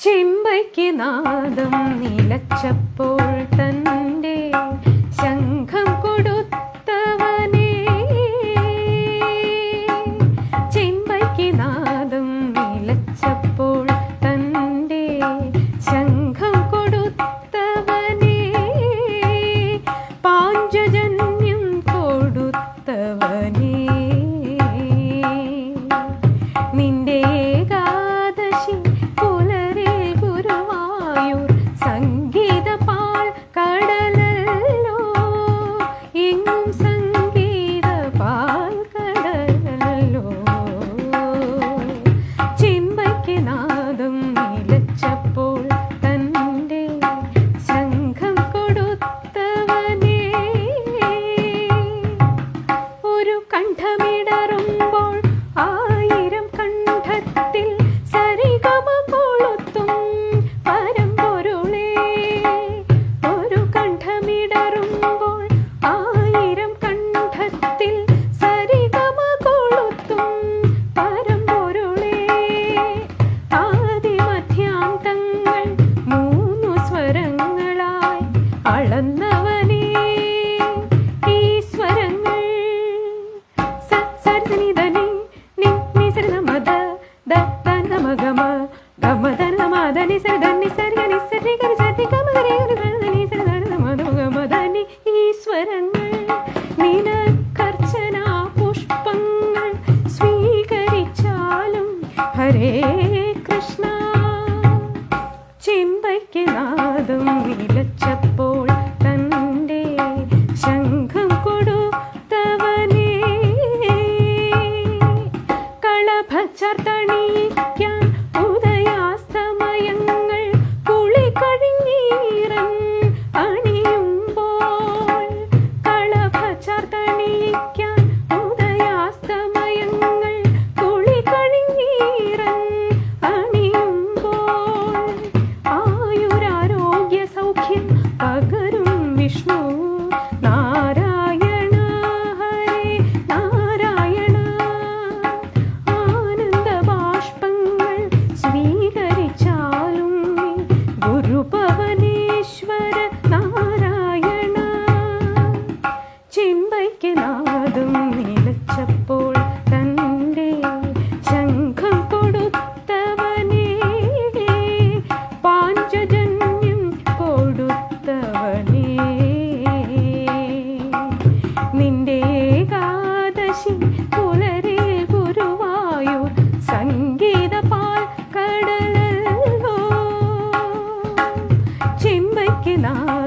ചെമ്പയ്ക്ക് നാദം നിലച്ചപ്പോൾ തൻ്റെ ശംഖം കൊടുത്തവനേ. ചെമ്പയ്ക്ക് നാദം നിലച്ചപ്പോൾ തൻ്റെ ശംഖം കൊടുത്തവനേ. പാഞ്ചജന്യം കൊടുത്തവനേ. നിന്റെ ഏകാദശി പുലരിൽ ഗുരുവായൂർ സംഗീത പാൽ കടലല്ലോ. എങ്ങും സംഗീത പാൽ കടലല്ലോ. ചെമ്പയ്ക്ക് നാദം നിലച്ചപ്പോൾ തൻ്റെ ശംഖം കൊടുത്തവനേ. ഒരു കണ്ഠമിടറുമ്പോൾ ആയിരം കണ്ഠത്തിൽ സരിഗമ കൊളുത്തും പരമ്പൊരുളേ. ഒരു കണ്ഠമിടറുമ്പോൾ ആയിരം കണ്ഠത്തിൽ സരിഗമ കൊളുത്തും പരമ്പൊരുളേ. ആദിമധ്യാന്തങ്ങൾ മൂന്നു സ്വരങ്ങളായി അളന്നവനേ. ഈ സ്വരങ്ങൾ സരിസനിധനി നി നിസരിതമദ ദ തനമഗമ ഗമദനമദനി സരിധനി സരിഗനി സരിഗരി സരിഗമഗരി സരിധനി സരിധനമദമഗമദനി. ഈ സ്വരങ്ങൾ നിനക്കർച്ചന പുഷ്പങ്ങൾ സ്വീകരിച്ചാലും ഹരേ കൃഷ്ണ. ചെമ്പയ്ക്ക് നാദം നിലച്ചപ്പോൾ തൻ്റെ ശംഖം കൊടുത്തവനേ. കളഭച്ചർത്തണിക്കാൻ ഉദയാസ്തമയങ്ങൾ കുളി കഴിഞ്ഞീറൻ അണിയുമ്പോൾ. കളഭച്ചർത്തണിക്കാൻ ഉദയാസ്തമയങ്ങൾ കുളി കഴിഞ്ഞീറൻ അണിയുമ്പോൾ. ആയുരാരോഗ്യ സൗഖ്യം പകരും വിഷ്ണു നാരായണ ഹരേ നാരായണ. ആനന്ദബാഷ്പങ്ങൾ സ്വീകരിച്ചാലും നീ ഗുരുഭവനേശ്വര നാരായണ. ചെമ്പയ്ക്ക് നാദം നിലച്ചപ്പോൾ തൻ്റെ ശംഖം കൊടുത്തവനേ. പാഞ്ചജന്യം കൊടുത്തവനേ. നിന്റെ ഏകാദശി പുലരിൽ ഗുരുവായൂർ സംഗീത പാൽ കടലല്ലോ. ചെമ്പയ്ക്ക് നാദം